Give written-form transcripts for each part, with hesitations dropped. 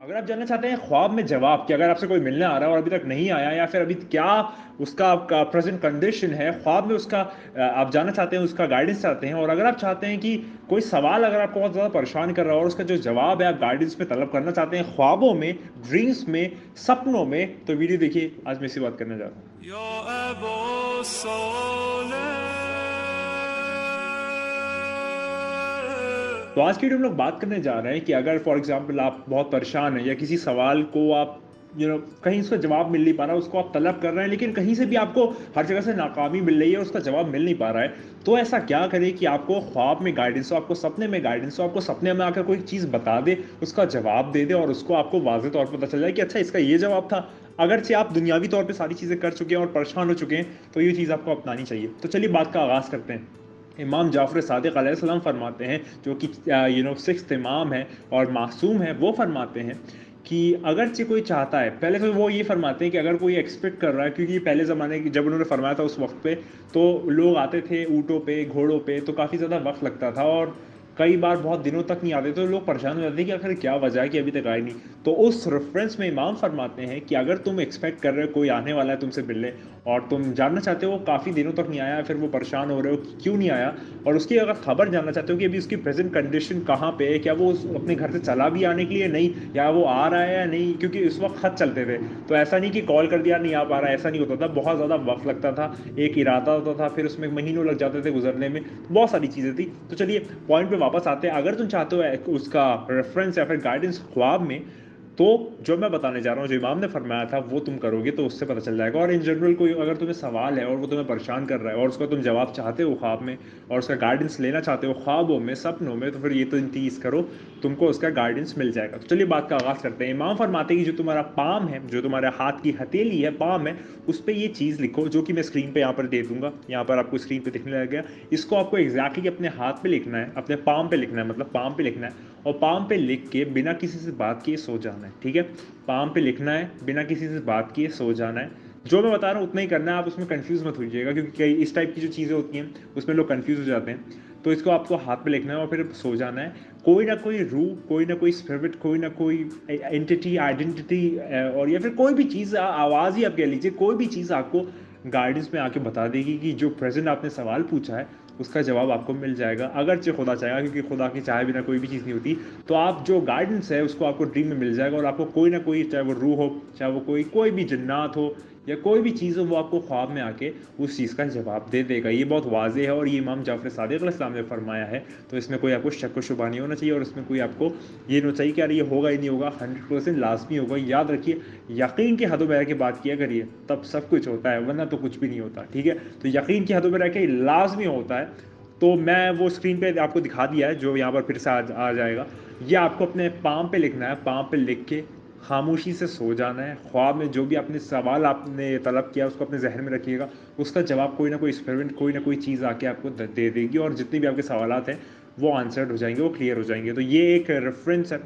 अगर आप जानना चाहते हैं ख्वाब में जवाब कि अगर आपसे कोई मिलने आ रहा है और अभी तक नहीं आया या फिर अभी क्या उसका आपका प्रेजेंट कंडीशन है ख्वाब में उसका आप जानना चाहते हैं, उसका गाइडेंस चाहते हैं, और अगर आप चाहते हैं कि कोई सवाल अगर आपको बहुत ज़्यादा परेशान कर रहा है और उसका जो जवाब है आप गाइडेंस में तलब करना चाहते हैं ख्वाबों में, ड्रीम्स में, सपनों में, तो वीडियो देखिए। आज मैं इसी बात करने जा रहा हूँ। तो आज की वीडियो में लोग बात करने जा रहे हैं कि अगर फॉर एग्जांपल आप बहुत परेशान हैं या किसी सवाल को आप कहीं उसका जवाब मिल नहीं पा रहा, उसको आप तलब कर रहे हैं लेकिन कहीं से भी आपको हर जगह से नाकामी मिल रही है और उसका जवाब मिल नहीं पा रहा है, तो ऐसा क्या करें कि आपको ख्वाब में गाइडेंस हो, आपको सपने में गाइडेंस हो, आपको सपने में आकर कोई चीज़ बता दे, उसका जवाब दे दे और उसको आपको वाज़ेह तौर पर पता चल जाए कि अच्छा इसका ये जवाब था। अगरचे आप दुनियावी तौर पे सारी चीज़ें कर चुके हैं और परेशान हो चुके हैं, तो ये चीज़ आपको अपनानी चाहिए। तो चलिए बात का आगाज़ करते हैं। इमाम जाफ़र सादिक़ अलैहिस्सलाम फरमाते हैं, जो कि सिक्स्थ इमाम है और मासूम है, वो फरमाते हैं कि अगरचे कोई चाहता है, पहले तो वो ये फरमाते हैं कि अगर कोई एक्सपेक्ट कर रहा है, क्योंकि पहले ज़माने की जब उन्होंने फरमाया था उस वक्त पे, तो लोग आते थे ऊँटों पे, घोड़ों पे, तो काफ़ी ज़्यादा वक्त लगता था और कई बार बहुत दिनों तक नहीं आते, तो लोग परेशान हो जाते थे कि आखिर क्या वजह है कि अभी तक आए नहीं। तो उस रेफरेंस में इमाम फरमाते हैं कि अगर तुम एक्सपेक्ट कर रहे हो कोई आने वाला है तुमसे मिलने और तुम जानना चाहते हो काफ़ी दिनों तक नहीं आया, फिर वो परेशान हो रहे हो कि क्यों नहीं आया, और उसकी अगर खबर जानना चाहते हो कि अभी उसकी प्रेजेंट कंडीशन कहाँ पे है, क्या वो अपने घर से चला भी आने के लिए नहीं, या वो आ रहा है या नहीं, क्योंकि उस वक्त खत चलते थे, तो ऐसा नहीं कि कॉल कर दिया नहीं आ पा रहा है, ऐसा नहीं होता था, बहुत ज़्यादा वक्त लगता था, एक इरादा होता था, फिर उसमें महीनों लग जाते थे गुजरने में, बहुत सारी चीज़ें थी। तो चलिए पॉइंट पे वापस आते हैं। अगर तुम चाहते हो उसका रेफरेंस या फिर गाइडेंस ख्वाब में, तो जो मैं बताने जा रहा हूँ, जो इमाम ने फरमाया था वो तुम करोगे तो उससे पता चल जाएगा। और इन जनरल कोई अगर तुम्हें सवाल है और वो तुम्हें परेशान कर रहा है और उसका तुम जवाब चाहते हो ख्वाब में और उसका गाइडेंस लेना चाहते हो ख्वाबों में, सपनों में, तो फिर ये तो चीज़ करो, तुमको उसका गाइडेंस मिल जाएगा। तो चलिए बात का आगाज़ करते हैं। इमाम फरमाते हैं कि जो तुम्हारा पाम है, जो तुम्हारे हाथ की हथेली है, पाम है, उस पर ये चीज़ लिखो, जो कि मैं स्क्रीन पर यहाँ पर दे दूंगा, यहाँ पर आपको स्क्रीन पर दिखने लगेगा। इसको आपको एग्जैक्टली अपने हाथ पे लिखना है, अपने पाम पे लिखना है, मतलब पाम पे लिखना है, और पाम पे लिख के बिना किसी से बात किए सो जाना है। ठीक है, पाम पे लिखना है, बिना किसी से बात किए सो जाना है। जो मैं बता रहा हूँ उतना ही करना है, आप उसमें कंफ्यूज मत होइएगा, क्योंकि कई इस टाइप की जो चीज़ें होती हैं उसमें लोग कंफ्यूज हो जाते हैं। तो इसको आपको हाथ पे लिखना है और फिर सो जाना है। कोई ना कोई रूह, कोई ना कोई स्पिरिट, कोई ना कोई एंटिटी, आइडेंटिटी, और या फिर कोई भी चीज़, आवाज़ ही आप कह लीजिए, कोई भी चीज़ आपको गाइडेंस में आके बता देगी कि जो प्रेजेंट आपने सवाल पूछा है उसका जवाब आपको मिल जाएगा, अगरचे खुदा चाहेगा, क्योंकि खुदा के चाहे बिना कोई भी चीज़ नहीं होती। तो आप जो गाइडेंस है उसको आपको ड्रीम में मिल जाएगा और आपको कोई ना कोई, चाहे वो रूह हो, चाहे वो कोई भी जन्नात हो या कोई भी चीज़ हो, वो आपको ख्वाब में आके उस चीज़ का जवाब दे देगा। ये बहुत वाज़ेह है और ये इमाम जाफ़र सादिक़ अलैहिस्सलाम ने फरमाया है, तो इसमें कोई आपको शक व शुबा नहीं होना चाहिए और इसमें कोई आपको ये नहीं चाहिए कि यार ये होगा ही नहीं होगा, 100% लाजमी होगा। याद रखिए, यकीन की हदों में रह के बात किया करिए, तब सब कुछ होता है, वरना तो कुछ भी नहीं होता। ठीक है, तो यकीन की हदों में रह के लाजमी होता है। तो मैं वो स्क्रीन पे आपको दिखा दिया है, जो यहाँ पर फिर से आ जाएगा। ये आपको अपने पाम पे लिखना है, पाम पे लिख के खामोशी से सो जाना है। ख्वाब में जो भी आपने सवाल आपने तलब किया उसको अपने जहन में रखिएगा, उसका जवाब कोई ना कोई एक्सपेरिमेंट, कोई ना कोई चीज़ आके आपको दे देगी और जितने भी आपके सवालात हैं वो आंसर्ड हो जाएंगे, वो क्लियर हो जाएंगे। तो ये एक रेफरेंस है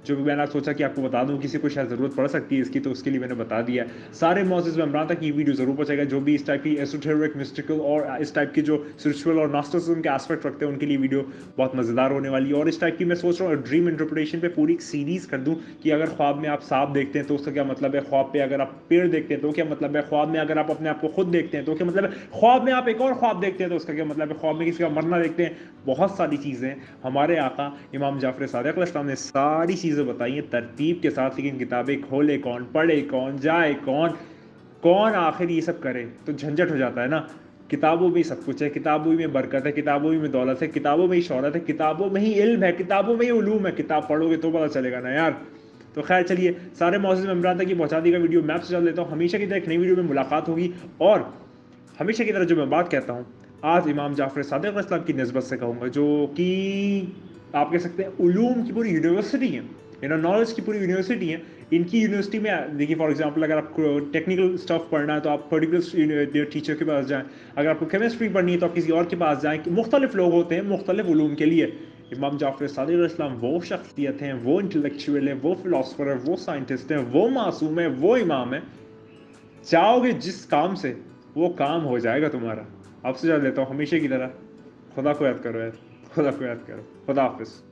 जो भी मैंने सोचा कि आपको बता दूं, किसी को शायद ज़रूरत पड़ सकती है इसकी, तो उसके लिए मैंने बता दिया है। सारे मोअज़्ज़िज़ मेंबरान तक ये वीडियो ज़रूर पहुंचेगा, जो भी इस टाइप की एसोटेरिक, मिस्टिकल और इस टाइप की जो स्पिरिचुअल और नास्टिसिज्म के एस्पेक्ट रखते हैं उनके लिए वीडियो बहुत मज़ेदार होने वाली है। और इस टाइप की मैं सोच रहा हूँ ड्रीम इंटरप्रिटेशन पे पूरी एक सीरीज़ कर दूँ कि अगर ख्वाब में आप सांप देखते हैं तो उसका क्या मतलब है, ख्वाब पे अगर आप पेड़ देखते हैं तो क्या मतलब है, ख्वाब में अगर आप अपने आप को खुद देखते हैं तो क्या मतलब है, ख्वाब में आप एक और ख्वाब देखते हैं तो उसका क्या मतलब है, ख्वाब में किसी का मरना देखते हैं। बहुत सारी चीज़ें हमारे आका इमाम जाफ़र सादिक़ अलैहिस्सलाम ने सारी चीज़ें बताई हैं तरतीब के साथ, लेकिन किताबें खोले कौन, पढ़े कौन, जाए कौन, कौन आखिर ये सब करे, तो झंझट हो जाता है ना। किताबों में ही सब कुछ है, किताबों में बरकत है, किताबों में दौलत है, किताबों में ही शौहरत है, किताबों में ही इल्म है, किताबों में ही उलूम है। किताब पढ़ोगे तो पता चलेगा ना यार। तो खैर चलिए, सारे मौजूद मेम्बरान तक ये पहुंचा देगा वीडियो। मैं आपसे चल लेता हूँ, हमेशा की तरह एक नई वीडियो में मुलाकात होगी। और हमेशा की तरह जो मैं बात कहता हूँ, आज इमाम जाफ़र सादिक़ अलैहिस्सलाम की निस्बत से कहूँगा, जो कि आप कह सकते हैं उलूम की पूरी यूनिवर्सिटी है, नॉलेज की पूरी यूनिवर्सिटी है। इनकी यूनिवर्सिटी में देखिए, फॉर एग्जांपल अगर आपको टेक्निकल स्टफ पढ़ना है तो आप पर्टिकुलर टीचर के पास जाएं, अगर आपको केमिस्ट्री पढ़नी है तो आप किसी और के पास जाएं। मुख्तलिफ लोग होते हैं मुख्तलिफ उलूम के लिए। इमाम जाफ़र सादिक़ अलैहिस्सलाम वो शख्सियत हैं, वो इंटेलेक्चुअल है, वो फिलोसफर है, वो साइंटिस्ट है, वो मासूम है, वो इमाम है। चाहोगे जिस काम से, वो काम हो जाएगा तुम्हारा। आपसे जा लेता हूँ हमेशा की तरह, खुदा को याद करो यार, खुदा को याद करो। खुदा हाफिज़।